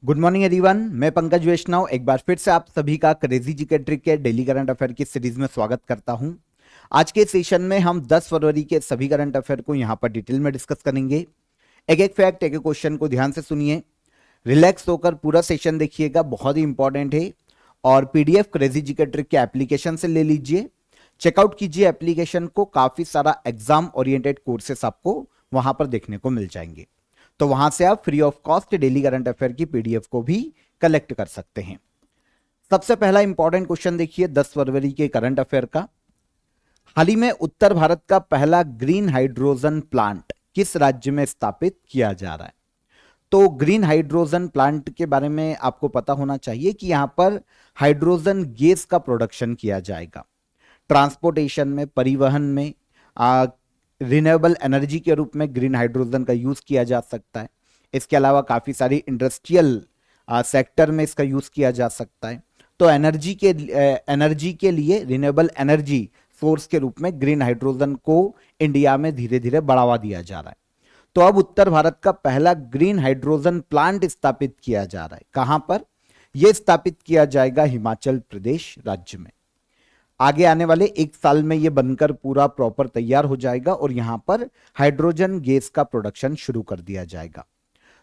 Good morning everyone. मैं पंकज वैष्णव एक बार फिर से आप सभी का क्रेजी जीके ट्रिक के डेली करंट अफेयर की सीरीज में स्वागत करता हूं। आज के सेशन में हम 10 फरवरी के सभी करंट अफेयर को यहां पर डिटेल में डिस्कस करेंगे। एक एक फैक्ट, एक एक क्वेश्चन को ध्यान से सुनिए, रिलैक्स होकर पूरा सेशन देखिएगा, बहुत ही इंपॉर्टेंट है। और पीडीएफ क्रेजी जीके ट्रिक के एप्लीकेशन से ले लीजिए, चेकआउट कीजिए एप्लीकेशन को। काफी सारा एग्जाम ओरिएंटेड कोर्सेस आपको वहां पर देखने को मिल जाएंगे, तो वहां से आप free of cost daily current affair की पीडीएफ को भी कलेक्ट कर सकते हैं। सबसे पहला इंपॉर्टेंट क्वेश्चन देखिए 10 फरवरी के करंट अफेयर का। हाल ही में उत्तर भारत का पहला ग्रीन हाइड्रोजन प्लांट किस राज्य में स्थापित किया जा रहा है? तो ग्रीन हाइड्रोजन प्लांट के बारे में आपको पता होना चाहिए कि यहां पर हाइड्रोजन गैस का प्रोडक्शन किया जाएगा। ट्रांसपोर्टेशन में, परिवहन में, रिन्यूएबल एनर्जी के रूप में ग्रीन हाइड्रोजन का यूज किया जा सकता है। इसके अलावा काफी सारी इंडस्ट्रियल सेक्टर में इसका यूज किया जा सकता है। तो एनर्जी के लिए रिन्यूएबल एनर्जी सोर्स के रूप में ग्रीन हाइड्रोजन को इंडिया में धीरे धीरे बढ़ावा दिया जा रहा है। तो अब उत्तर भारत का पहला ग्रीन हाइड्रोजन प्लांट स्थापित किया जा रहा है। कहां पर? यह स्थापित किया जाएगा हिमाचल प्रदेश राज्य में। आगे आने वाले एक साल में यह बनकर पूरा प्रॉपर तैयार हो जाएगा और यहां पर हाइड्रोजन गैस का प्रोडक्शन शुरू कर दिया जाएगा।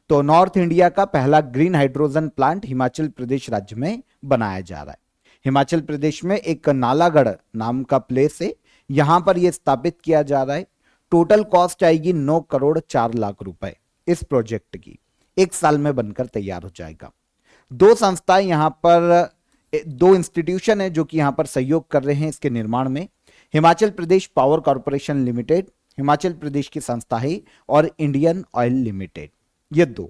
तो नॉर्थ इंडिया का पहला green hydrogen plant Himachal Pradesh राज्य में बनाया जा रहा है। हिमाचल प्रदेश में एक नालागढ़ नाम का प्लेस है, यहां पर यह स्थापित किया जा रहा है। टोटल कॉस्ट आएगी 9 करोड़ 4 लाख रुपए इस प्रोजेक्ट की। एक साल में बनकर तैयार हो जाएगा। दो संस्थाएं यहां पर, दो इंस्टीट्यूशन है जो कि यहां पर सहयोग कर रहे हैं इसके निर्माण में। Himachal Pradesh power corporation limited Himachal Pradesh की संस्था है और इंडियन ऑयल लिमिटेड। ये दो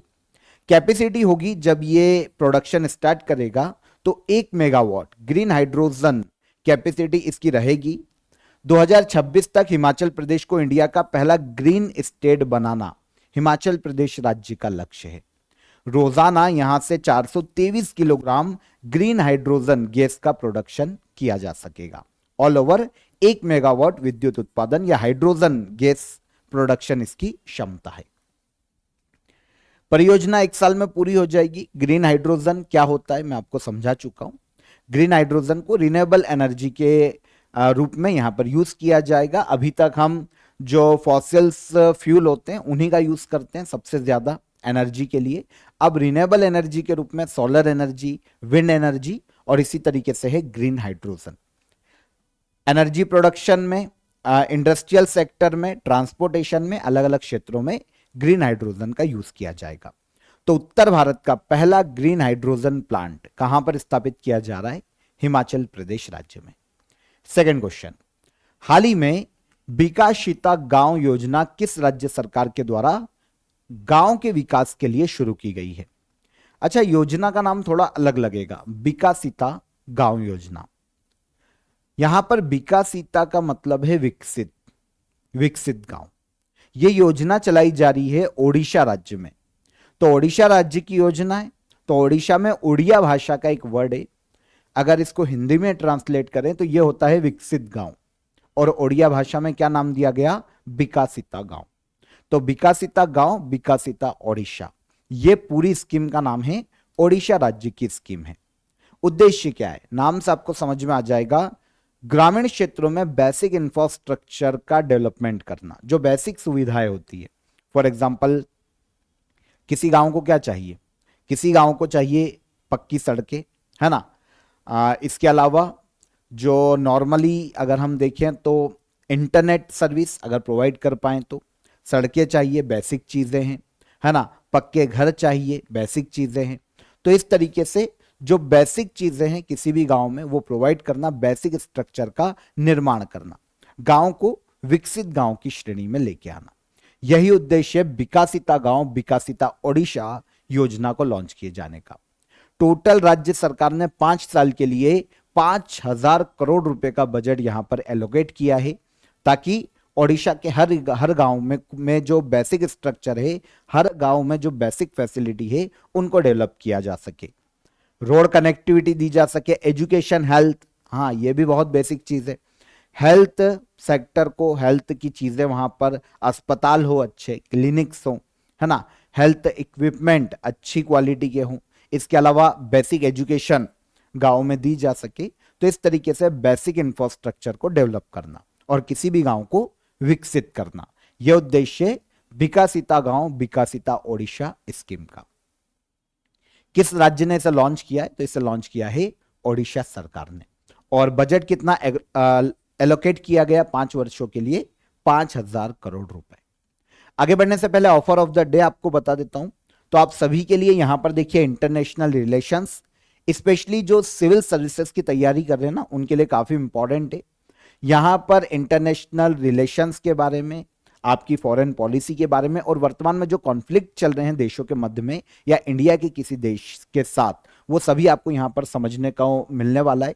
कैपेसिटी होगी जब ये प्रोडक्शन स्टार्ट करेगा तो 1 मेगावाट ग्रीन हाइड्रोजन कैपेसिटी इसकी रहेगी। 2026 तक हिमाचल प्रदेश को इंडिया का पहला ग्रीन स्टेट बनाना हिमाचल प्रदेश राज्य का लक्ष्य है। रोजाना यहां से 423 किलोग्राम ग्रीन हाइड्रोजन गैस का प्रोडक्शन किया जा सकेगा। ऑल ओवर 1 मेगावाट विद्युत उत्पादन या हाइड्रोजन गैस प्रोडक्शन इसकी क्षमता है। परियोजना एक साल में पूरी हो जाएगी। ग्रीन हाइड्रोजन क्या होता है मैं आपको समझा चुका हूं। ग्रीन हाइड्रोजन को रिन्यूएबल एनर्जी के रूप में यहां पर यूज किया जाएगा। अभी तक हम जो फॉसिल्स फ्यूल होते हैं उन्हीं का यूज करते हैं सबसे ज्यादा एनर्जी के लिए। अब रिन्यूएबल एनर्जी के रूप में सोलर एनर्जी, विंड एनर्जी और इसी तरीके से है ग्रीन हाइड्रोजन। एनर्जी प्रोडक्शन में, इंडस्ट्रियल सेक्टर में, ट्रांसपोर्टेशन में, अलग अलग क्षेत्रों में ग्रीन हाइड्रोजन का यूज किया जाएगा। तो उत्तर भारत का पहला ग्रीन हाइड्रोजन प्लांट कहां पर स्थापित किया जा रहा है? हिमाचल प्रदेश राज्य में। सेकेंड क्वेश्चन, हाल ही में विकासिता गांव योजना किस राज्य सरकार के द्वारा गांव के विकास के लिए शुरू की गई है? अच्छा, योजना का नाम थोड़ा अलग लगेगा, विकासिता गांव योजना। यहां पर विकासिता का मतलब है विकसित, विकसित गांव। यह योजना चलाई जा रही है ओडिशा राज्य में। तो ओडिशा राज्य की योजना है। तो ओडिशा में ओडिया भाषा का एक वर्ड है, अगर इसको हिंदी में ट्रांसलेट करें तो यह होता है विकसित गांव। और ओडिया भाषा में क्या नाम दिया गया? विकासिता गांव। तो विकासिता गांव, विकासिता ओडिशा, यह पूरी स्कीम का नाम है, ओडिशा राज्य की स्कीम है। उद्देश्य क्या है? नाम से आपको समझ में आ जाएगा। ग्रामीण क्षेत्रों में बेसिक इंफ्रास्ट्रक्चर का डेवलपमेंट करना, जो बेसिक सुविधाएं होती है। फॉर एग्जांपल, किसी गांव को क्या चाहिए? किसी गांव को चाहिए पक्की सड़कें, है ना। इसके अलावा जो नॉर्मली अगर हम देखें तो इंटरनेट सर्विस अगर प्रोवाइड कर पाएं तो, सड़कें चाहिए, बेसिक चीजें हैं, है ना। पक्के घर चाहिए, बेसिक चीजें हैं। तो इस तरीके से जो बेसिक चीजें हैं किसी भी गांव में वो प्रोवाइड करना, बेसिक स्ट्रक्चर का निर्माण करना, गांव को विकसित गांव की श्रेणी में लेके आना, यही उद्देश्य है विकासिता गांव, विकासिता ओडिशा योजना को लॉन्च किए जाने का। टोटल राज्य सरकार ने 5 साल के लिए 5,000 करोड़ रुपए का बजट यहां पर एलोकेट किया है, ताकि ओडिशा के हर गांव में जो बेसिक स्ट्रक्चर है, हर गांव में जो बेसिक फैसिलिटी है, उनको डेवलप किया जा सके, रोड कनेक्टिविटी दी जा सके, एजुकेशन, हेल्थ, हाँ ये भी बहुत बेसिक चीज है। हेल्थ सेक्टर को, हेल्थ की चीजें वहां पर, अस्पताल हो अच्छे, क्लिनिक्स हो, है ना, हेल्थ इक्विपमेंट अच्छी क्वालिटी के हों, इसके अलावा बेसिक एजुकेशन गांव में दी जा सके, तो इस तरीके से बेसिक इंफ्रास्ट्रक्चर को डेवलप करना और किसी भी गांव को विकसित करना, यह उद्देश्य विकासिता गांव विकासिता ओडिशा स्कीम का। किस राज्य ने इसे लॉन्च किया है? तो इसे लॉन्च किया है ओडिशा सरकार ने। और बजट कितना एलोकेट किया गया 5 वर्षों के लिए? 5,000 करोड़ रुपए। आगे बढ़ने से पहले ऑफर ऑफ द डे आपको बता देता हूं। तो आप सभी के लिए यहां पर देखिए इंटरनेशनल रिलेशंस, स्पेशली जो सिविल सर्विसेज की तैयारी कर रहे हैं ना, उनके लिए काफी इंपॉर्टेंट है। यहां पर इंटरनेशनल रिलेशंस के बारे में, आपकी फॉरेन पॉलिसी के बारे में, और वर्तमान में जो कॉन्फ्लिक्ट चल रहे हैं देशों के मध्य में या इंडिया के किसी देश के साथ, वो सभी आपको यहां पर समझने को मिलने वाला है।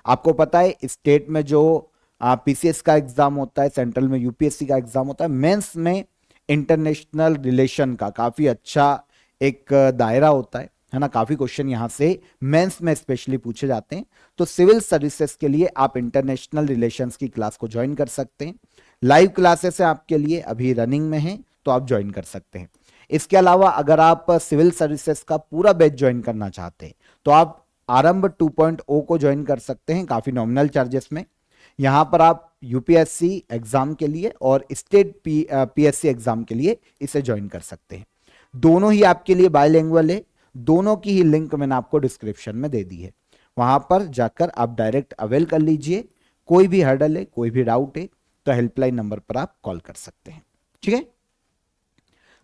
आपको पता है स्टेट में जो पीसीएस का एग्जाम होता है, सेंट्रल में यूपीएससी का एग्जाम होता है, मेंस में इंटरनेशनल रिलेशन का काफी अच्छा एक दायरा होता है ना। काफी क्वेश्चन यहां से मेंस में स्पेशली पूछे जाते हैं। तो सिविल सर्विसेज के लिए आप इंटरनेशनल रिलेशंस की क्लास को ज्वाइन कर सकते हैं। लाइव क्लासेस है आपके लिए, अभी रनिंग में है, तो आप ज्वाइन कर सकते हैं। इसके अलावा अगर आप सिविल सर्विसेज का पूरा बैच ज्वाइन करना चाहते हैं तो आप आरंभ 2.0 को ज्वाइन कर सकते हैं काफी नॉमिनल चार्जेस में। यहां पर आप यूपीएससी एग्जाम के लिए और स्टेट पीएससी एग्जाम के लिए इसे ज्वाइन कर सकते हैं। दोनों ही आपके लिए बायलैंग्वेज है। दोनों की ही लिंक मैंने आपको डिस्क्रिप्शन में दे दी है, वहां पर जाकर आप डायरेक्ट अवेल कर लीजिए। कोई भी हर्डल है, कोई भी डाउट है, तो हेल्पलाइन नंबर पर आप कॉल कर सकते हैं। ठीक है।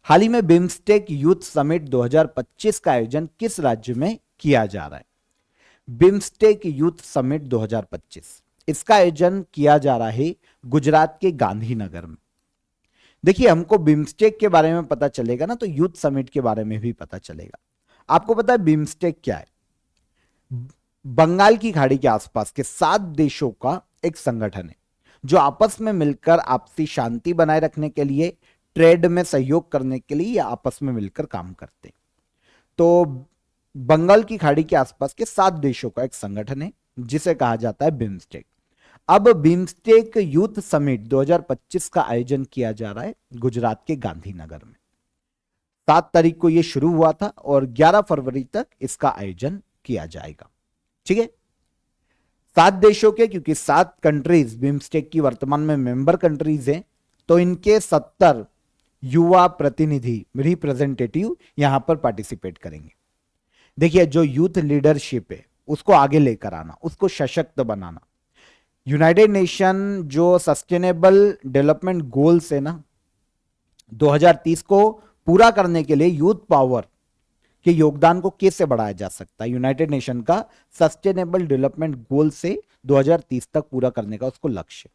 हाल ही में बिम्स्टेक यूथ समिट 2025 का आयोजन किस राज्य में किया जा रहा है? बिम्स्टेक यूथ समिट 2025, इसका आयोजन किया जा रहा है गुजरात के गांधीनगर में। देखिए, हमको बिम्स्टेक के बारे में पता चलेगा ना, तो यूथ समिट के बारे में भी पता चलेगा। आपको पता है बिम्स्टेक क्या है? बंगाल की खाड़ी के आसपास के 7 देशों का एक संगठन है जो आपस में मिलकर आपसी शांति बनाए रखने के लिए, ट्रेड में सहयोग करने के लिए या आपस में मिलकर काम करते हैं। तो बंगाल की खाड़ी के आसपास के 7 देशों का एक संगठन है जिसे कहा जाता है बिम्स्टेक। अब बिम्स्टेक यूथ समिट 2025 का आयोजन किया जा रहा है गुजरात के गांधीनगर में। 7 तारीख को यह शुरू हुआ था और 11 फरवरी तक इसका आयोजन किया जाएगा। ठीक है। 7 देशों के, क्योंकि 7 कंट्रीज बिम्स्टेक की वर्तमान में मेंबर कंट्रीज हैं, तो इनके 70 युवा प्रतिनिधि रिप्रेजेंटेटिव यहां पर पार्टिसिपेट करेंगे। देखिए, जो यूथ लीडरशिप है उसको आगे लेकर आना, उसको सशक्त बनाना। यूनाइटेड नेशन जो सस्टेनेबल डेवलपमेंट गोल्स है ना 2030 को पूरा करने के लिए यूथ पावर के योगदान को कैसे बढ़ाया जा सकता है, यूनाइटेड नेशन का सस्टेनेबल डेवलपमेंट गोल से 2030 तक पूरा करने का उसको लक्ष्य।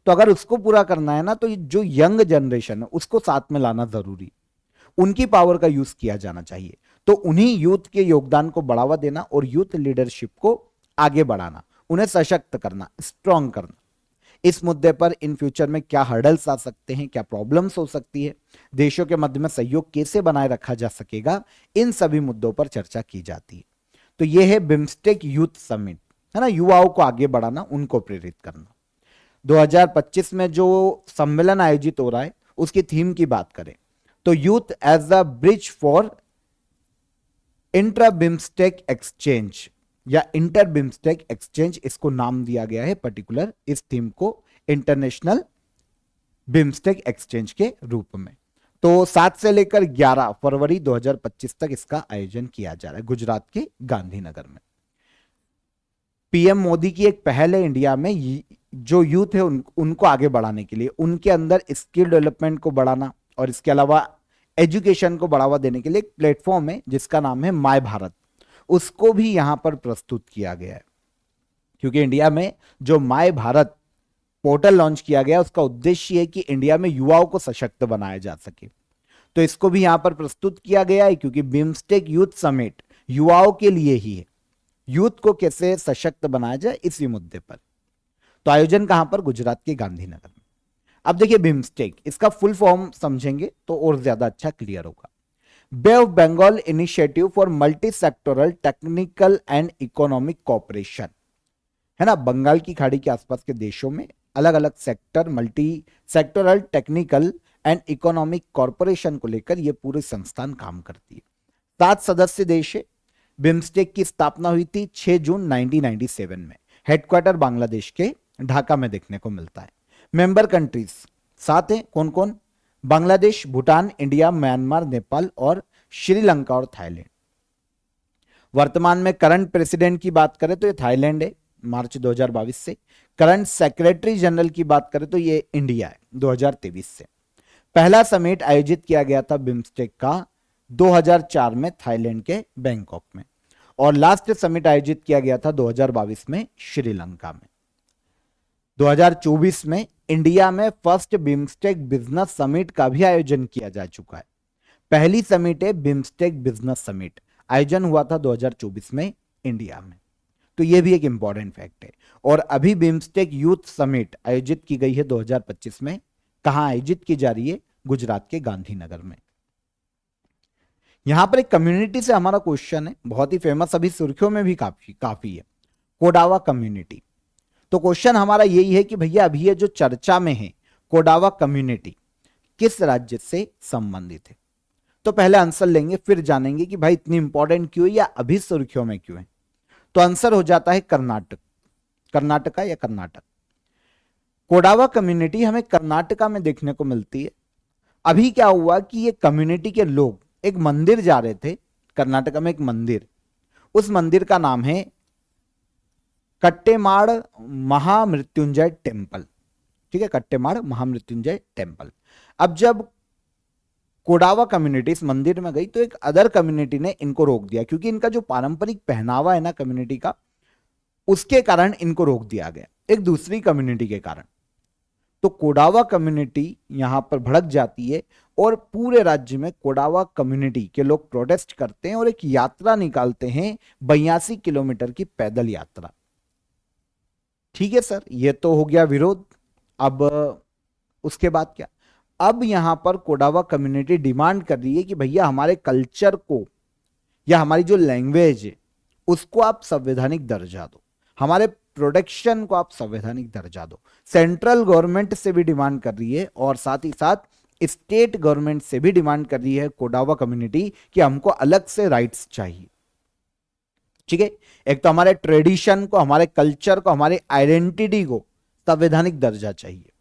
तो अगर उसको पूरा करना है ना, तो जो यंग जनरेशन है उसको साथ में लाना जरूरी, उनकी पावर का यूज किया जाना चाहिए। तो उन्हीं यूथ के योगदान को बढ़ावा देना और यूथ लीडरशिप को आगे बढ़ाना, उन्हें सशक्त करना, स्ट्रांग करना। इस मुद्दे पर इन फ्यूचर में क्या हर्डल्स आ सकते हैं, क्या प्रॉब्लम्स हो सकती है, देशों के मध्य में सहयोग कैसे बनाए रखा जा सकेगा, इन सभी मुद्दों पर चर्चा की जाती है। तो यह है बिम्स्टेक यूथ समिट, है ना। युवाओं को आगे बढ़ाना, उनको प्रेरित करना। 2025 में जो सम्मेलन आयोजित हो रहा है उसकी थीम की बात करें तो youth as a bridge for intra BIMSTEC exchange या इंटर बिम्स्टेक एक्सचेंज, इसको नाम दिया गया है पर्टिकुलर इस थीम को इंटरनेशनल बिम्स्टेक एक्सचेंज के रूप में। तो 7 से लेकर 11 फरवरी 2025 तक इसका आयोजन किया जा रहा है गुजरात के गांधीनगर में। पीएम मोदी की एक पहल है इंडिया में, जो यूथ है उनको आगे बढ़ाने के लिए, उनके अंदर स्किल डेवलपमेंट को बढ़ाना और इसके अलावा एजुकेशन को बढ़ावा देने के लिए एक प्लेटफॉर्म है जिसका नाम है माय भारत, उसको भी यहां पर प्रस्तुत किया गया है। क्योंकि इंडिया में जो माय भारत पोर्टल लॉन्च किया गया उसका उद्देश्य है कि इंडिया में युवाओं को सशक्त बनाया जा सके, तो इसको भी यहां पर प्रस्तुत किया गया है। क्योंकि बिम्स्टेक यूथ समिट युवाओं के लिए ही है, यूथ को कैसे सशक्त बनाया जाए इसी मुद्दे पर। तो आयोजन कहां पर? गुजरात के गांधीनगर में। अब देखिए बिम्स्टेक, इसका फुल फॉर्म समझेंगे तो और ज्यादा अच्छा क्लियर होगा। Bay of Bengal initiative for multi sectoral technical and economic cooperation, है ना। बंगाल की खाड़ी के आसपास के देशों में अलग अलग sector, multi sectoral technical and economic corporation को लेकर यह पूरी संस्थान काम करती है। 7 सदस्य देश है बिम्स्टेक की स्थापना हुई थी 6 जून 1997 में। हेडक्वार्टर बांग्लादेश के ढाका में देखने को मिलता है। मेंबर कंट्रीज 7 हैं, कौन कौन? बांग्लादेश, भूटान, इंडिया, म्यांमार, नेपाल और श्रीलंका और थाईलैंड। वर्तमान में करंट प्रेसिडेंट की बात करें तो ये थाईलैंड है मार्च 2022 से। करंट सेक्रेटरी जनरल की बात करें तो ये इंडिया है 2023 से। पहला समिट आयोजित किया गया था बिम्स्टेक का 2004 में थाईलैंड के बैंकॉक में, और लास्ट समिट आयोजित किया गया था 2022 में श्रीलंका में। 2024 में इंडिया में फर्स्ट बिम्स्टेक बिजनेस समिट का भी आयोजन किया जा चुका है। पहली समिट है बिम्स्टेक बिजनेस समिट, आयोजन हुआ था 2024 में इंडिया में। तो यह भी एक इंपॉर्टेंट फैक्ट है। और अभी बिम्स्टेक यूथ समिट आयोजित की गई है 2025 में। कहां आयोजित की जा रही है? गुजरात के गांधीनगर में। यहां पर एक कम्युनिटी से हमारा क्वेश्चन है, बहुत ही फेमस, अभी सुर्खियों में भी काफी है, कोडावा कम्युनिटी। तो क्वेश्चन हमारा यही है कि भैया अभी ये जो चर्चा में है कोडावा कम्युनिटी किस राज्य से संबंधित है? तो पहले आंसर लेंगे, फिर जानेंगे कि भाई इतनी इंपॉर्टेंट क्यों है या अभी सुर्खियों में क्यों है। तो आंसर हो जाता है कर्नाटक, कर्नाटका या कर्नाटक। कोडावा कम्युनिटी हमें कर्नाटका में देखने को मिलती है। अभी क्या हुआ कि ये कम्युनिटी के लोग एक मंदिर जा रहे थे, कर्नाटका में एक मंदिर, उस मंदिर का नाम है कट्टेमाड़ महामृत्युंजय टेम्पल। ठीक है, कट्टेमाड़ महामृत्युंजय टेम्पल। अब जब कोडावा कम्युनिटी इस मंदिर में गई तो एक अदर कम्युनिटी ने इनको रोक दिया, क्योंकि इनका जो पारंपरिक पहनावा है ना कम्युनिटी का, उसके कारण इनको रोक दिया गया, एक दूसरी कम्युनिटी के कारण। तो कोडावा कम्युनिटी यहां पर भड़क जाती है और पूरे राज्य में कोडावा कम्युनिटी के लोग प्रोटेस्ट करते हैं और एक यात्रा निकालते हैं, 82 किलोमीटर की पैदल यात्रा। ठीक है सर, ये तो हो गया विरोध। अब उसके बाद क्या? अब यहां पर कोडावा कम्युनिटी डिमांड कर रही है कि भैया हमारे कल्चर को या हमारी जो लैंग्वेज है उसको आप संवैधानिक दर्जा दो, हमारे प्रोटेक्शन को आप संवैधानिक दर्जा दो। सेंट्रल गवर्नमेंट से भी डिमांड कर रही है और साथ ही साथ स्टेट गवर्नमेंट से भी डिमांड कर रही है कोडावा कम्युनिटी कि हमको अलग से राइट्स चाहिए। ठीक है, एक तो हमारे ट्रेडिशन को, हमारे कल्चर को, हमारे आइडेंटिटी को संवैधानिक दर्जा चाहिए,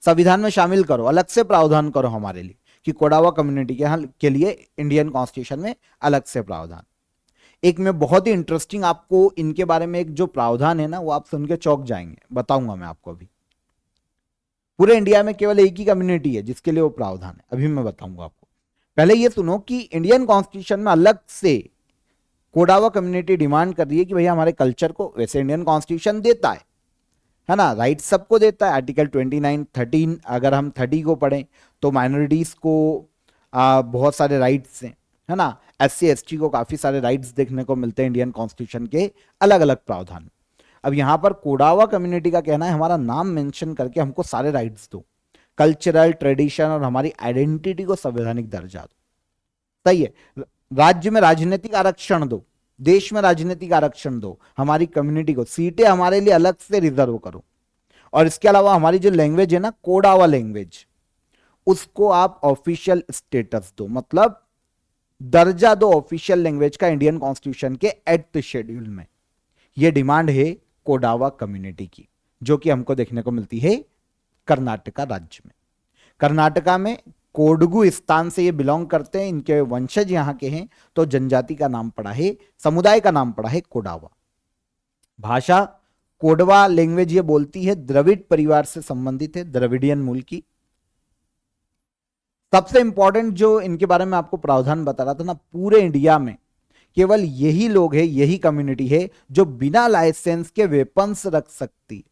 संविधान में शामिल करो, अलग से प्रावधान करो हमारे लिए कि कोडावा कम्युनिटी के लिए इंडियन कॉन्स्टिट्यूशन में अलग से प्रावधान। एक में बहुत ही इंटरेस्टिंग आपको इनके बारे में एक जो प्रावधान है ना, वो आप सुन के चौंक जाएंगे, बताऊंगा मैं आपको अभी। पूरे इंडिया में केवल एक ही कम्युनिटी है जिसके लिए वो प्रावधान है, अभी मैं बताऊंगा आपको। पहले ये सुनो कि इंडियन कॉन्स्टिट्यूशन में अलग से कोडावा कम्युनिटी डिमांड कर रही है कि भैया हमारे कल्चर को, वैसे इंडियन कॉन्स्टिट्यूशन देता है ना, राइट सबको देता है, आर्टिकल 29, 13, अगर हम 30 को पढ़ें तो माइनॉरिटीज को बहुत सारे राइट्स हैं, है ना, SC ST को काफी सारे राइट्स देखने को मिलते हैं इंडियन कॉन्स्टिट्यूशन के अलग अलग प्रावधान। अब यहां पर कोडावा कम्युनिटी का कहना है हमारा नाम मेंशन करके हमको सारे राइट्स दो, कल्चरल ट्रेडिशन और हमारी आइडेंटिटी को संवैधानिक दर्जा दो। सही है, राज्य में राजनीतिक आरक्षण दो, देश में राजनीतिक आरक्षण दो, हमारी कम्युनिटी को सीटें हमारे लिए अलग से रिजर्व करो, और इसके अलावा हमारी जो लैंग्वेज है ना कोडावा लैंग्वेज, उसको आप ऑफिशियल स्टेटस दो, मतलब दर्जा दो ऑफिशियल लैंग्वेज का इंडियन कॉन्स्टिट्यूशन के 8th शेड्यूल में। यह डिमांड है कोडावा कम्युनिटी की, जो कि हमको देखने को मिलती है कर्नाटका राज्य में। कर्नाटका में कोडगु स्थान से ये बिलोंग करते हैं, इनके वंशज यहां के हैं, तो जनजाति का नाम पड़ा है, समुदाय का नाम पड़ा है कोडावा। भाषा कोडवा लैंग्वेज ये बोलती है, द्रविड़ परिवार से संबंधित है, द्रविडियन मूल की। सबसे इंपॉर्टेंट जो इनके बारे में आपको प्रावधान बता रहा था ना, पूरे इंडिया में केवल यही लोग है, यही कम्युनिटी है जो बिना लाइसेंस के वेपन्स रख सकती।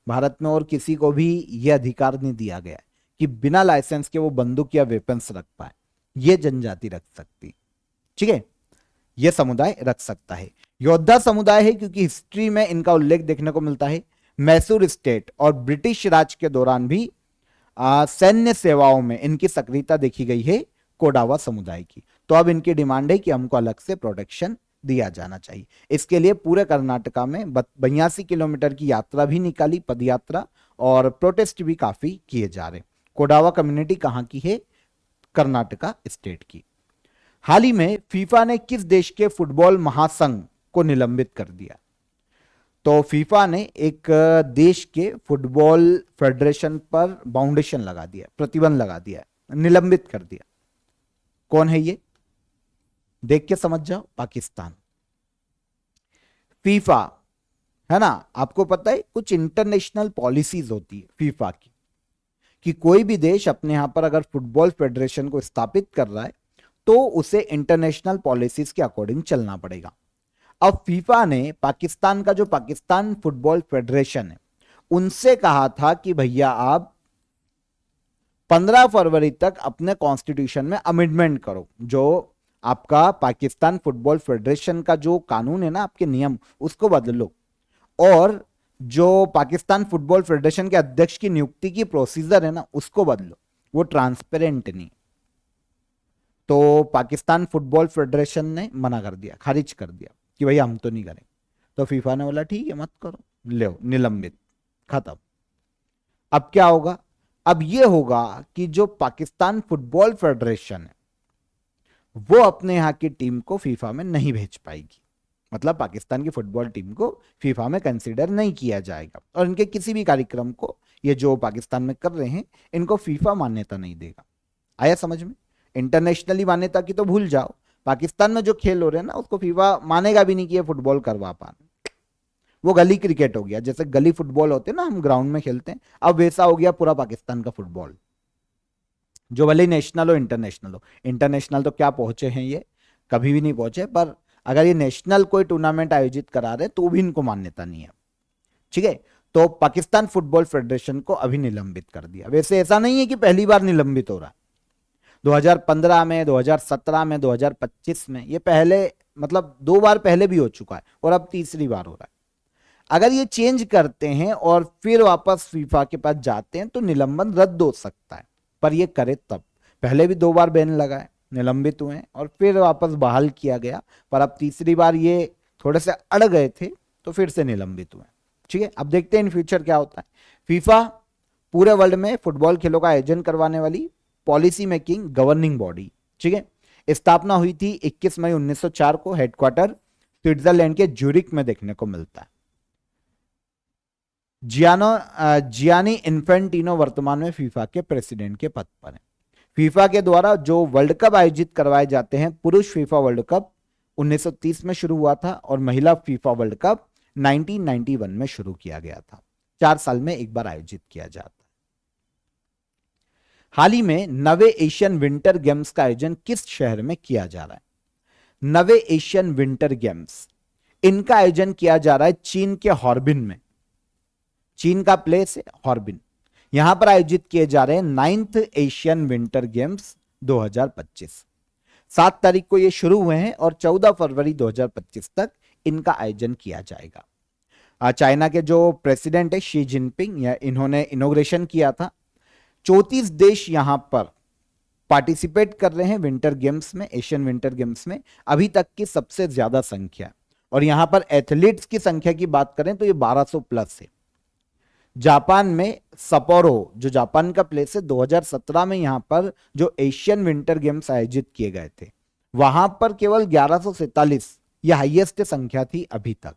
भारत में और किसी को भी यह अधिकार नहीं दिया गया कि बिना लाइसेंस के वो बंदूक या वेपन्स रख पाए, ये जनजाति रख सकती। ठीक है, यह समुदाय रख सकता है। योद्धा समुदाय है क्योंकि हिस्ट्री में इनका उल्लेख देखने को मिलता है। मैसूर स्टेट और ब्रिटिश राज के दौरान भी सैन्य सेवाओं में इनकी सक्रियता देखी गई है कोडावा समुदाय की। तो अब इनकी डिमांड है कि हमको अलग से प्रोटेक्शन दिया जाना चाहिए। इसके लिए पूरे कर्नाटका में 82 किलोमीटर की यात्रा भी निकाली, पदयात्रा, और प्रोटेस्ट भी काफी किए जा रहे। कोडावा कम्युनिटी कहां की है? कर्नाटका स्टेट की। हाल ही में फीफा ने किस देश के फुटबॉल महासंघ को निलंबित कर दिया? तो फीफा ने एक देश के फुटबॉल फेडरेशन पर बाउंडेशन लगा दिया, प्रतिबंध लगा दिया, निलंबित कर दिया। कौन है ये? देख के समझ जाओ, पाकिस्तान। फीफा है ना, आपको पता है कुछ इंटरनेशनल पॉलिसीज होती है फीफा की, कि कोई भी देश अपने यहां पर अगर फुटबॉल फेडरेशन को स्थापित कर रहा है तो उसे इंटरनेशनल पॉलिसीज के अकॉर्डिंग चलना पड़ेगा। अब फीफा ने पाकिस्तान का जो पाकिस्तान फुटबॉल फेडरेशन है उनसे कहा था कि भैया आप 15 फरवरी तक अपने कॉन्स्टिट्यूशन में अमेंडमेंट करो, जो आपका पाकिस्तान फुटबॉल फेडरेशन का जो कानून है ना, आपके नियम, उसको बदलो, और जो पाकिस्तान फुटबॉल फेडरेशन के अध्यक्ष की नियुक्ति की प्रोसीजर है ना, उसको बदलो, वो ट्रांसपेरेंट नहीं। तो पाकिस्तान फुटबॉल फेडरेशन ने मना कर दिया, खारिज कर दिया कि भाई हम तो नहीं करें। तो फीफा ने बोला ठीक है मत करो, लो निलंबित, खत्म। अब क्या होगा? अब ये होगा कि जो पाकिस्तान फुटबॉल फेडरेशन है वो अपने यहां की टीम को फीफा में नहीं भेज पाएगी, मतलब पाकिस्तान की फुटबॉल टीम को फीफा में कंसीडर नहीं किया जाएगा, और इनके किसी भी कार्यक्रम को ये जो पाकिस्तान में कर रहे हैं इनको फीफा मान्यता नहीं देगा। आया समझ में? इंटरनेशनली मान्यता की तो भूल जाओ, पाकिस्तान में जो खेल हो रहे हैं ना उसको फीफा मानेगा भी नहीं कि ये फुटबॉल करवा पाए। वो गली क्रिकेट हो गया, जैसे गली फुटबॉल होते हैं ना, हम ग्राउंड में खेलते हैं, अब वैसा हो गया पूरा पाकिस्तान का फुटबॉल, जो भले नेशनल हो इंटरनेशनल हो। इंटरनेशनल तो क्या पहुंचे हैं ये, कभी भी नहीं पहुंचे, पर अगर ये नेशनल कोई टूर्नामेंट आयोजित करा रहे तो भी इनको मान्यता नहीं है। ठीक है, तो पाकिस्तान फुटबॉल फेडरेशन को अभी निलंबित कर दिया। वैसे ऐसा नहीं है कि पहली बार निलंबित हो रहा है, 2015 में, 2017 में, 2025 में, ये पहले मतलब 2 बार पहले भी हो चुका है और अब तीसरी बार हो रहा है। अगर ये चेंज करते हैं और फिर वापस फीफा के पास जाते हैं तो निलंबन रद्द हो सकता है, पर ये करे तब। पहले भी 2 बार बैन लगा है, निलंबित हुए और फिर वापस बहाल किया गया, पर अब तीसरी बार ये थोड़े से अड़ गए थे तो फिर से निलंबित हुए। ठीक है, अब देखते हैं इन फ्यूचर क्या होता है। फीफा पूरे वर्ल्ड में फुटबॉल खेलों का आयोजन करवाने वाली पॉलिसी मेकिंग गवर्निंग बॉडी। ठीक है, स्थापना हुई थी 21 मई 1904 को, हेडक्वार्टर स्विट्जरलैंड के ज्यूरिक में देखने को मिलता है। जियानी इन्फेंटिनो वर्तमान में फीफा के प्रेसिडेंट के पद पर हैं। फीफा के द्वारा जो वर्ल्ड कप आयोजित करवाए जाते हैं, पुरुष फीफा वर्ल्ड कप 1930 में शुरू हुआ था और महिला फीफा वर्ल्ड कप 1991 में शुरू किया गया था। 4 साल में एक बार आयोजित किया जाता है। हाल ही में नवे एशियन विंटर गेम्स का आयोजन किस शहर में किया जा रहा है? नवे एशियन विंटर गेम्स, इनका आयोजन किया जा रहा है चीन के हॉर्बिन में। चीन का प्लेस है हॉर्बिन, यहां पर आयोजित किए जा रहे हैं 9th एशियन विंटर गेम्स 2025। 7 तारीख को ये शुरू हुए हैं और 14 फरवरी 2025 तक इनका आयोजन किया जाएगा। चाइना के जो प्रेसिडेंट है शी जिनपिंग, इन्होंने इनॉग्रेशन किया था। 34 देश यहां पर पार्टिसिपेट कर रहे हैं विंटर गेम्स में, एशियन विंटर गेम्स में, अभी तक की सबसे ज्यादा संख्या। और यहां पर एथलीट्स की संख्या की बात करें तो ये 1200 प्लस है। जापान में सपोरो, जो जापान का प्लेस है, 2017 में यहां पर जो एशियन विंटर गेम्स आयोजित किए गए थे वहां पर केवल 1147, यह हाईएस्ट संख्या थी अभी तक।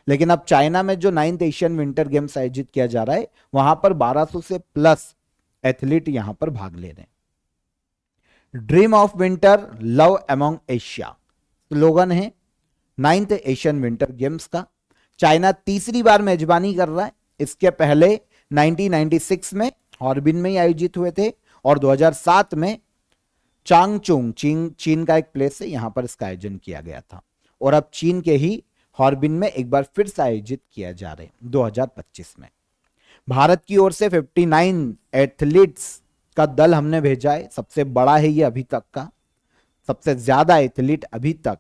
लेकिन अब चाइना में जो 9th एशियन विंटर गेम्स आयोजित किया जा रहा है वहां पर 1200 से प्लस एथलीट यहां पर भाग ले रहे हैं। Dream of winter, love among Asia slogan है 9th एशियन विंटर गेम्स का। चाइना तीसरी बार मेजबानी कर रहा है, इसके पहले 1996 में हॉर्बिन में ही आयोजित हुए थे और 2007 में चांगचुंग, चीन का एक प्लेस है, यहां पर इसका आयोजन किया गया था। और अब चीन के ही हॉर्बिन में एक बार फिर से आयोजित किया जा रहा है 2025 में। भारत की ओर से 59 एथलीट्स का दल हमने भेजा है, सबसे बड़ा है ये अभी तक का, सबसे ज्यादा एथलीट अभी तक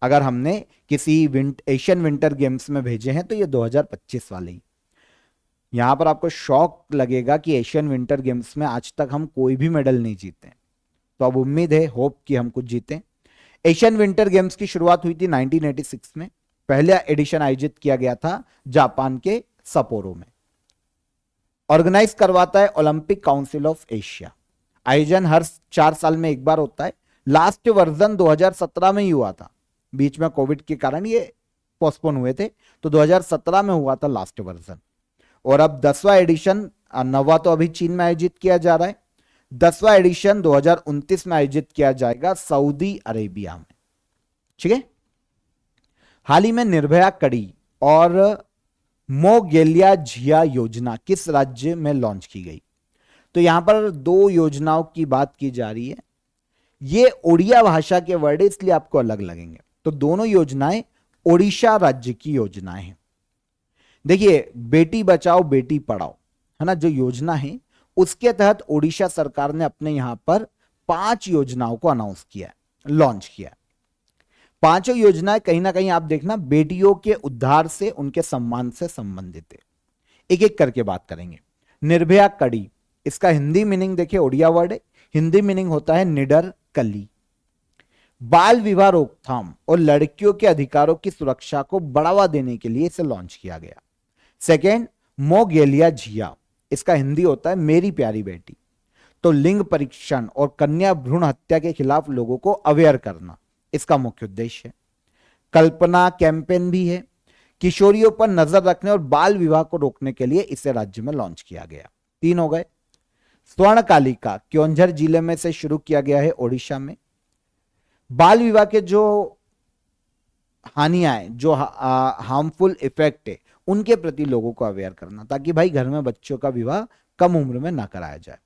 अगर हमने किसी एशियन विंटर गेम्स में भेजे हैं तो ये 2025 वाले ही। यहां पर आपको शौक लगेगा कि एशियन विंटर गेम्स में आज तक हम कोई भी मेडल नहीं जीते, तो अब उम्मीद है, होप कि हम कुछ जीतें। एशियन विंटर गेम्स की शुरुआत हुई थी 1986 में, पहला एडिशन आयोजित किया गया था जापान के सपोरो में। ऑर्गेनाइज करवाता है ओलंपिक काउंसिल ऑफ एशिया। आयोजन हर 4 साल में एक बार होता है, लास्ट वर्जन 2017 में ही हुआ था, बीच में कोविड के कारण ये पोस्टपोन हुए थे, तो 2017 में हुआ था लास्ट वर्जन। और अब 10वां एडिशन, 9वां तो अभी चीन में आयोजित किया जा रहा है, 10वां एडिशन 2029 में आयोजित किया जाएगा सऊदी अरेबिया में। ठीक है। हाल ही में निर्भया कड़ी और मोगेलिया झिया योजना किस राज्य में लॉन्च की गई? तो यहां पर दो योजनाओं की बात की जा रही है। ये ओडिया भाषा के वर्ड है इसलिए आपको अलग लगेंगे। तो दोनों योजनाएं ओडिशा राज्य की योजनाएं हैं। देखिए, बेटी बचाओ बेटी पढ़ाओ है ना, जो योजना है उसके तहत ओडिशा सरकार ने अपने यहां पर 5 योजनाओं को अनाउंस किया है, लॉन्च किया है। पांचों योजनाएं कहीं ना कहीं आप देखना बेटियों के उद्धार से, उनके सम्मान से संबंधित है। एक एक करके बात करेंगे। निर्भया कड़ी, इसका हिंदी मीनिंग देखिए, ओडिया वर्ड है, हिंदी मीनिंग होता है निडर कली। बाल विवाह रोकथाम और लड़कियों के अधिकारों की सुरक्षा को बढ़ावा देने के लिए इसे लॉन्च किया गया। सेकेंड, मोगेलिया झिया, इसका हिंदी होता है मेरी प्यारी बेटी। तो लिंग परीक्षण और कन्या भ्रूण हत्या के खिलाफ लोगों को अवेयर करना इसका मुख्य उद्देश्य है। कल्पना कैंपेन भी है, किशोरियों पर नजर रखने और बाल विवाह को रोकने के लिए इसे राज्य में लॉन्च किया गया। 3 हो गए। स्वर्णकालिका क्योंझर जिले में से शुरू किया गया है ओडिशा में। बाल विवाह के जो हानियां हैं, जो हार्मफुल इफेक्ट है, उनके प्रति लोगों को अवेयर करना, ताकि भाई घर में बच्चों का विवाह कम उम्र में ना कराया जाए।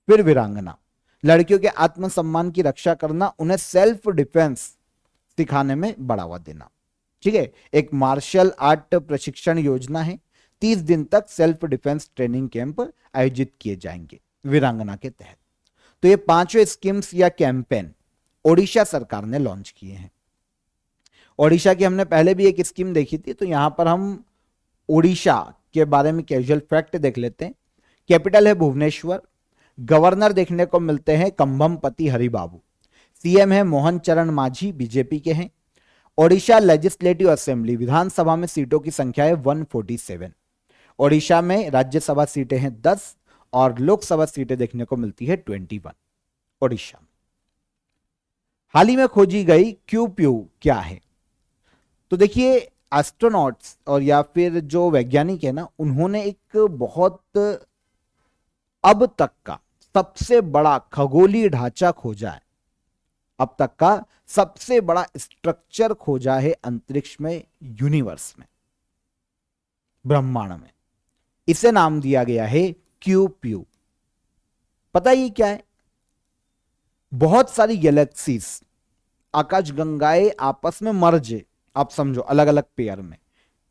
फिर वीरांगना, लड़कियों के आत्मसम्मान की रक्षा करना, उन्हें सेल्फ डिफेंस सिखाने में बढ़ावा देना। ठीक है। एक मार्शल आर्ट प्रशिक्षण योजना है, 30 दिन तक सेल्फ डिफेंस ट्रेनिंग कैंप आयोजित किए जाएंगे वीरांगना के तहत। तो ये 5 स्कीम्स या कैंपेन ओडिशा सरकार ने लॉन्च किए हैं। ओडिशा की हमने पहले भी एक स्कीम देखी थी, तो यहां पर हम ओडिशा के बारे में कैजुअल फैक्ट देख लेते हैं। कैपिटल है भुवनेश्वर, गवर्नर देखने को मिलते हैं कंभमपति हरिबाबू, सीएम है मोहन चरण मांझी, बीजेपी के हैं। ओडिशा लेजिस्लेटिव असेंबली, विधानसभा में सीटों की संख्या है 147। ओडिशा में राज्यसभा सीटें हैं 10 और लोकसभा सीटें देखने को मिलती है 21 ओडिशा में। हाल ही में खोजी गई क्यूप्यू क्या है? तो देखिए, एस्ट्रोनॉट्स और या फिर जो वैज्ञानिक है ना, उन्होंने एक बहुत अब तक का सबसे बड़ा खगोलीय ढांचा खोजा है। अब तक का सबसे बड़ा स्ट्रक्चर खोजा है अंतरिक्ष में, यूनिवर्स में, ब्रह्मांड में। इसे नाम दिया गया है क्यूप्यू। पता ही क्या है? बहुत सारी गैलेक्सीज, आकाशगंगाएं आपस में मर्ज है, आप समझो, अलग अलग पेयर में।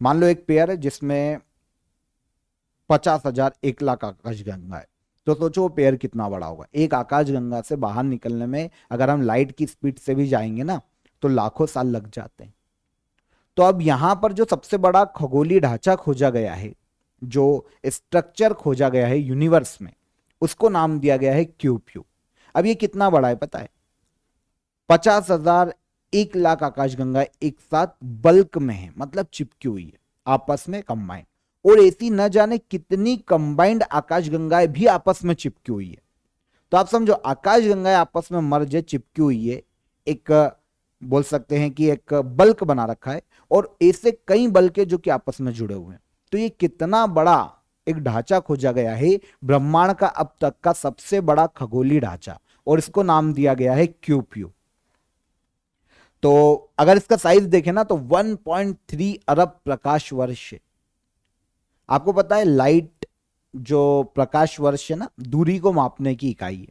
मान लो एक पेयर है जिसमें 50,000 1 लाख आकाशगंगा है, तो सोचो वो पेयर कितना बड़ा होगा। एक आकाशगंगा से बाहर निकलने में अगर हम लाइट की स्पीड से भी जाएंगे ना, तो लाखों साल लग जाते हैं। तो अब यहां पर जो सबसे बड़ा खगोलीय ढांचा खोजा गया है, जो स्ट्रक्चर खोजा गया है यूनिवर्स में, उसको नाम दिया गया है क्यूप्यू। अब ये कितना बड़ा है पता है? 50,000 1 लाख आकाशगंगा एक साथ बल्क में है, मतलब चिपकी हुई है आपस में कंबाइंड। और ऐसी न जाने कितनी कंबाइंड आकाशगंगाएं भी आपस में चिपकी हुई है। तो आप समझो, आकाशगंगाएं आपस में मर्ज है, चिपकी हुई है, एक बोल सकते हैं कि एक बल्क बना रखा है, और ऐसे कई बल्क जो कि आपस में जुड़े हुए हैं। तो ये कितना बड़ा एक ढांचा खोजा गया है, ब्रह्मांड का अब तक का सबसे बड़ा खगोलीय ढांचा, और इसको नाम दिया गया है क्यूप्यू। तो अगर इसका साइज देखें ना, तो 1.3 अरब प्रकाश वर्ष है। आपको पता है लाइट जो प्रकाश वर्ष है ना, दूरी को मापने की इकाई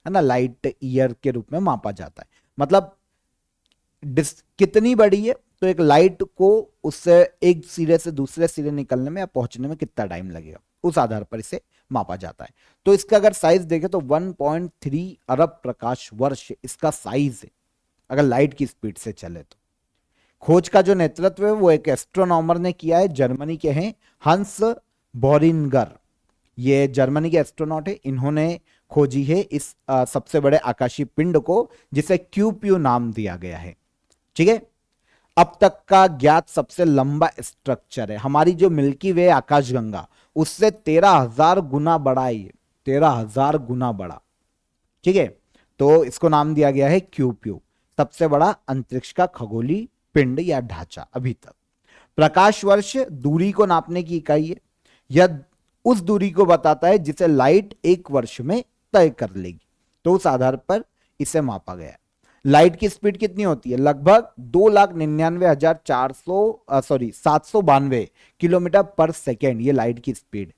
है ना, लाइट ईयर के रूप में मापा जाता है। मतलब कितनी बड़ी है, तो एक लाइट को उससे एक सिरे से दूसरे सिरे निकलने में या पहुंचने में कितना टाइम लगेगा, उस आधार पर इसे मापा जाता है। तो इसका अगर साइज देखें तो 1.3 अरब प्रकाश वर्ष इसका साइज है, अगर लाइट की स्पीड से चले तो। खोज का जो नेतृत्व है वो एक एस्ट्रोनॉमर ने किया है, जर्मनी के हैं हंस बोरिंगर। ये जर्मनी के एस्ट्रोनॉट है, इन्होंने खोजी है इस सबसे बड़े आकाशीय पिंड को, जिसे क्यूप्यू नाम दिया गया है। ठीक है। अब तक का ज्ञात सबसे लंबा स्ट्रक्चर है। हमारी जो मिल्की वे आकाशगंगा, उससे 13,000 गुना बड़ा है, 13,000 गुना बड़ा। ठीक है। तो इसको नाम दिया गया है क्यूप्यू, सबसे बड़ा अंतरिक्ष का खगोलीय पिंड या ढांचा अभी तक। प्रकाश वर्ष दूरी को नापने की इकाई है, यह उस दूरी को बताता है जिसे लाइट एक वर्ष में तय कर लेगी, तो उस आधार पर इसे मापा गया है। लाइट की स्पीड कितनी होती है? लगभग 2,99,792 किलोमीटर पर सेकेंड, ये लाइट की स्पीड।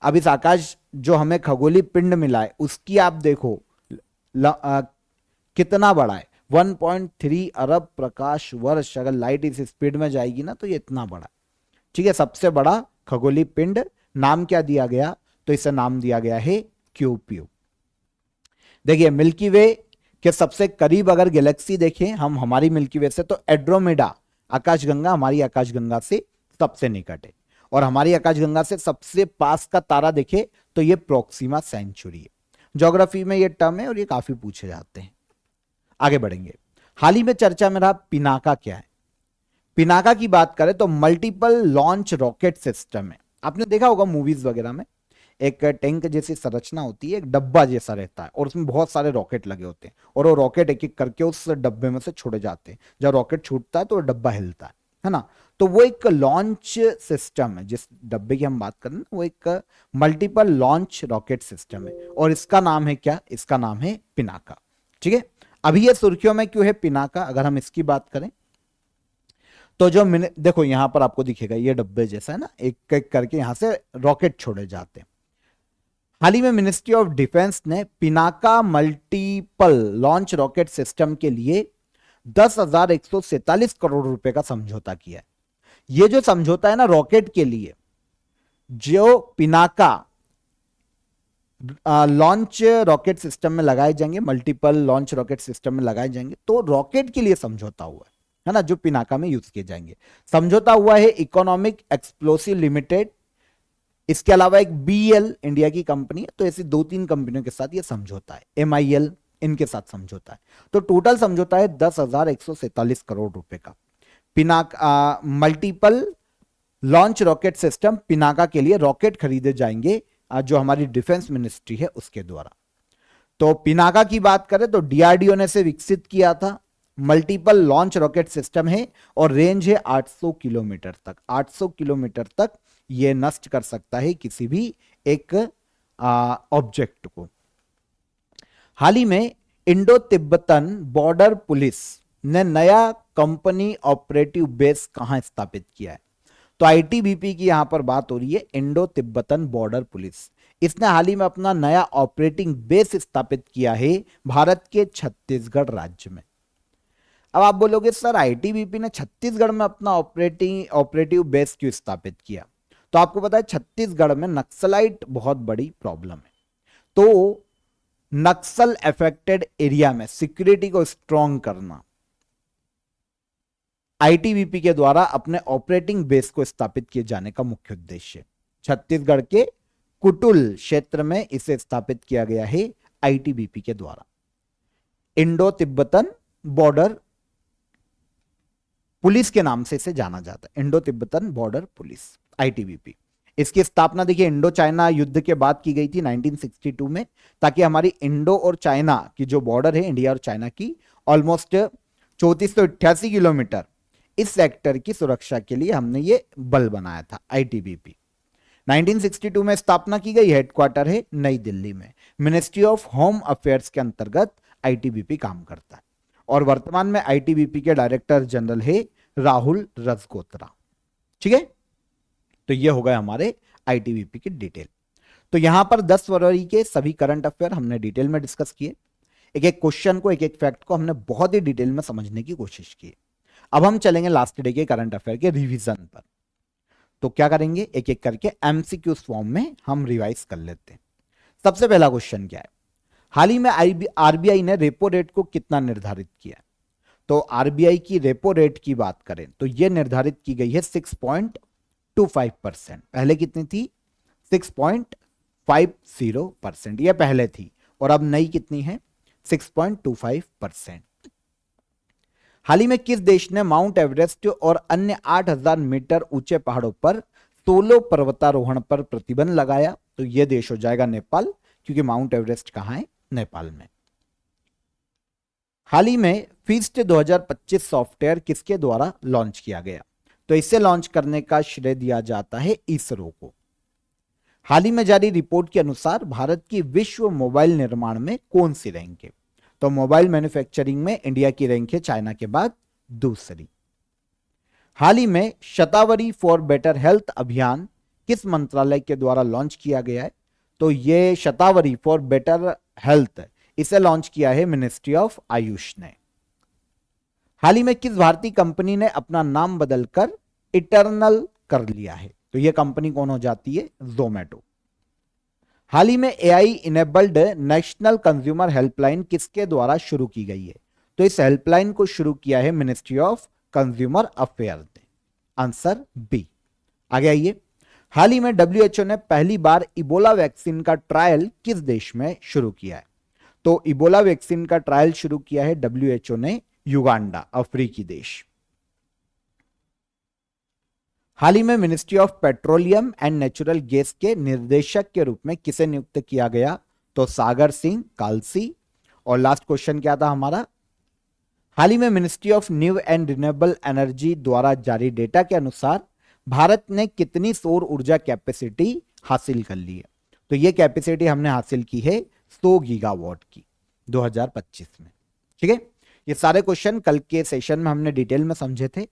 अब इस आकाश जो हमें खगोलीय पिंड मिला है उसकी आप देखो कितना बड़ा है, 1.3 अरब प्रकाश वर्ष। अगर लाइट इस स्पीड में जाएगी ना तो ये इतना बड़ा, ठीक है, सबसे बड़ा खगोलीय पिंड। नाम क्या दिया गया? तो इसे नाम दिया गया है क्यूप्यू। देखिए मिल्की वे के सबसे करीब अगर गैलेक्सी देखें हम हमारी मिल्की वे से, तो एड्रोमेडा आकाशगंगा हमारी आकाशगंगा से सबसे निकट है, और हमारी आकाशगंगा से सबसे पास का तारा देखे तो ये प्रोक्सिमा सेंचुरी है। ज्योग्राफी में ये टर्म है और ये काफी पूछे जाते हैं। आगे बढ़ेंगे। हाल ही में चर्चा में रहा पिनाका क्या है? पिनाका की बात करें तो मल्टीपल लॉन्च रॉकेट सिस्टम है। आपने देखा होगा मूवीज वगैरह में एक टैंक जैसी संरचना होती है, एक डब्बा जैसा रहता है और उसमें बहुत सारे रॉकेट लगे होते हैं और वो रॉकेट एक एक करके उस डब्बे में से छोड़े जाते हैं। जब रॉकेट छूटता है तो वो डब्बा हिलता है ना। तो वो एक लॉन्च सिस्टम है, जिस डब्बे की हम बात कर रहे हैं वो एक मल्टीपल लॉन्च रॉकेट सिस्टम है और इसका नाम है क्या? इसका नाम है पिनाका। ठीक है, अभी ये सुर्खियों में क्यों है पिनाका? अगर हम इसकी बात करें तो जो देखो यहां पर आपको दिखेगा ये डब्बे जैसा है ना, एक एक करके यहां से रॉकेट छोड़े जाते हैं। हाल ही में मिनिस्ट्री ऑफ डिफेंस ने Pinaka multiple launch rocket system के लिए 10,147 करोड़ रुपए का समझौता किया है। ये जो समझौता है ना रॉकेट के लिए, जो पिनाका लॉन्च रॉकेट सिस्टम में लगाए जाएंगे, मल्टीपल लॉन्च रॉकेट सिस्टम में लगाए जाएंगे, तो रॉकेट के लिए समझौता हुआ है ना, जो पिनाका में यूज किए जाएंगे। समझौता हुआ है इकोनॉमिक एक्सप्लोसिव लिमिटेड, इसके अलावा एक बीएल इंडिया की कंपनी है, तो ऐसी 2-3 कंपनियों के साथ ये समझौता है, एमआईएल इनके साथ समझौता है। तो टोटल समझौता है 10,147 करोड़ रुपए का। Pinaka multiple launch rocket system Pinaka के लिए रॉकेट खरीदे जाएंगे जो हमारी डिफेंस मिनिस्ट्री है उसके द्वारा। तो पिनाका की बात करें तो डीआरडीओ ने से विकसित किया था, मल्टीपल लॉन्च रॉकेट सिस्टम है और रेंज है 800 किलोमीटर तक। 800 किलोमीटर तक ये नष्ट कर सकता है किसी भी एक ऑब्जेक्ट को। हाल ही में इंडो तिब्बतन बॉर्डर पुलिस ने नया कंपनी ऑपरेटिव बेस कहां स्थापित किया है? तो आईटीबीपी की यहां पर बात हो रही है, इंडो तिब्बतन बॉर्डर पुलिस। इसने हाल ही में अपना नया ऑपरेटिंग बेस स्थापित किया है भारत के छत्तीसगढ़ राज्य में। अब आप बोलोगे सर आईटीबीपी ने छत्तीसगढ़ में अपना ऑपरेटिव बेस क्यों स्थापित किया? तो आपको पता है छत्तीसगढ़ में नक्सलाइट बहुत बड़ी प्रॉब्लम है, तो नक्सल अफेक्टेड एरिया में सिक्योरिटी को स्ट्रॉन्ग करना आईटीबीपी के द्वारा अपने ऑपरेटिंग बेस को स्थापित किए जाने का मुख्य उद्देश्य। छत्तीसगढ़ के कुटुल क्षेत्र में इसे स्थापित किया गया है आईटीबीपी के द्वारा। इंडो तिब्बतन बॉर्डर पुलिस के नाम से इसे जाना जाता है, Indo Tibetan border police ITBP. इसकी स्थापना देखिए इंडो चाइना युद्ध के बाद की गई थी 1962 में, ताकि हमारी इंडो और चाइना की जो बॉर्डर है इंडिया और चाइना की ऑलमोस्ट 3488 किलोमीटर, इस सेक्टर की सुरक्षा के लिए हमने ये बल बनाया था आईटीबीपी। 1962 में स्थापना की गई, हेडक्वार्टर है नई दिल्ली में। मिनिस्ट्री ऑफ होम अफेयर्स के अंतर्गत आईटीबीपी काम करता है और वर्तमान में आईटीबीपी के डायरेक्टर जनरल है राहुल रजगोत्रा। ठीक है, तो ये हो गए हमारे आईटीबीपी की डिटेल। तो यहां पर 10 फरवरी के सभी करंट अफेयर हमने डिटेल में डिस्कस किए। एक एक क्वेश्चन को, एक एक फैक्ट को हमने बहुत ही डिटेल में समझने की कोशिश की। अब हम चलेंगे लास्ट डे के करंट अफेयर के रिवीजन पर। तो क्या करेंगे, एक एक करके एमसीक्यू फॉर्म में हम रिवाइज कर लेते हैं। सबसे पहला क्वेश्चन क्या है? हाल ही में आरबीआई ने रेपो रेट को कितना निर्धारित किया? तो आरबीआई की रेपो रेट की बात करें तो यह निर्धारित की गई है 6.25%। पहले कितनी थी? 6.50%, यह पहले थी, और अब नई कितनी है? 6.25%। हाल ही में किस देश ने माउंट एवरेस्ट और अन्य 8,000 मीटर ऊंचे पहाड़ों पर सोलो पर्वतारोहण पर प्रतिबंध लगाया? तो यह देश हो जाएगा नेपाल, क्योंकि माउंट एवरेस्ट कहां है? नेपाल में। हाल ही में फीस्ट 2025 सॉफ्टवेयर किसके द्वारा लॉन्च किया गया? तो इसे लॉन्च करने का श्रेय दिया जाता है इसरो को। हाल ही में जारी रिपोर्ट के अनुसार भारत की विश्व मोबाइल निर्माण में कौन सी रैंक है? तो मोबाइल मैन्युफैक्चरिंग में इंडिया की रैंक है चाइना के बाद दूसरी। हाल ही में शतावरी फॉर बेटर हेल्थ अभियान किस मंत्रालय के द्वारा लॉन्च किया गया है? तो ये शतावरी फॉर बेटर हेल्थ इसे लॉन्च किया है मिनिस्ट्री ऑफ आयुष ने। हाल ही में किस भारतीय कंपनी ने अपना नाम बदलकर इटर्नल कर लिया है? तो यह कंपनी कौन हो जाती है? जोमेटो। हाल ही में AI enabled national consumer helpline किसके द्वारा शुरू की गई है? तो इस हेल्पलाइन को शुरू किया है मिनिस्ट्री ऑफ कंज्यूमर अफेयर ने। Answer B. आगे आइए। हाल ही में डब्ल्यूएचओ ने पहली बार इबोला वैक्सीन का ट्रायल किस देश में शुरू किया है? तो इबोला वैक्सीन का ट्रायल शुरू किया है डब्ल्यूएचओ ने युगांडा, अफ्रीकी देश। हाल ही में ministry of petroleum and natural gas के निर्देशक के रूप में किसे नियुक्त किया गया? तो सागर सिंह कालसी। और लास्ट क्वेश्चन क्या था हमारा? हाल ही में ministry of new and renewable energy द्वारा जारी डेटा के अनुसार भारत ने कितनी सौर ऊर्जा कैपेसिटी हासिल कर ली है? तो यह कैपेसिटी हमने हासिल की है 100 गीगावाट की 2025 में। ठीक है, ये सारे क्वेश्चन कल के सेशन में हमने डिटेल में समझे थे।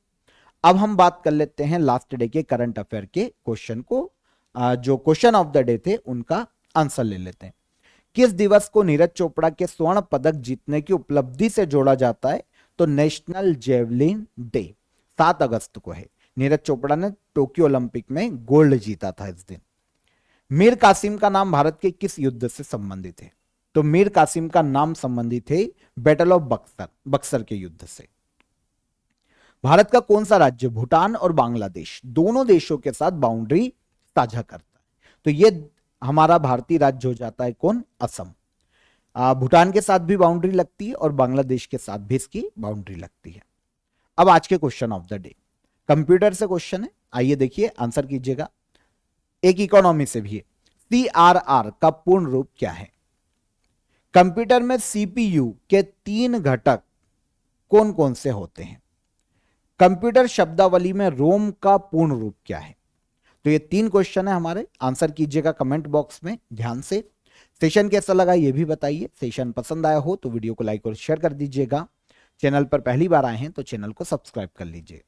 अब हम बात कर लेते हैं लास्ट डे के करंट अफेयर के क्वेश्चन को। जो क्वेश्चन ऑफ द डे थे उनका आंसर ले लेते हैं। किस दिवस को नीरज चोपड़ा के स्वर्ण पदक जीतने की उपलब्धि से जोड़ा जाता है? तो नेशनल जेवलिन डे 7 अगस्त को है। नीरज चोपड़ा ने टोक्यो ओलंपिक में गोल्ड जीता था इस दिन। मीर कासिम का नाम भारत के किस युद्ध से संबंधित है? तो मीर कासिम का नाम संबंधित है बैटल ऑफ बक्सर, बक्सर के युद्ध से। भारत का कौन सा राज्य भूटान और बांग्लादेश दोनों देशों के साथ बाउंड्री साझा करता है? तो ये हमारा भारतीय राज्य हो जाता है कौन? असम। भूटान के साथ भी बाउंड्री लगती है और बांग्लादेश के साथ भी इसकी बाउंड्री लगती है। अब आज के question of the day computer से क्वेश्चन है, आइए देखिए आंसर कीजिएगा। एक इकोनॉमी से भी है। CRR का पूर्ण रूप क्या है? कंप्यूटर में CPU के 3 घटक कौन कौन से होते हैं? कंप्यूटर शब्दावली में रोम का पूर्ण रूप क्या है? तो ये 3 क्वेश्चन है हमारे, आंसर कीजिएगा कमेंट बॉक्स में ध्यान से। सेशन कैसा लगा ये भी बताइए। सेशन पसंद आया हो तो वीडियो को लाइक और शेयर कर दीजिएगा। चैनल पर पहली बार आए हैं तो चैनल को सब्सक्राइब कर लीजिए।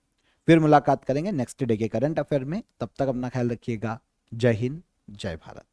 फिर मुलाकात करेंगे नेक्स्ट डे के करंट अफेयर में। तब तक अपना ख्याल रखिएगा। जय हिंद, जय भारत।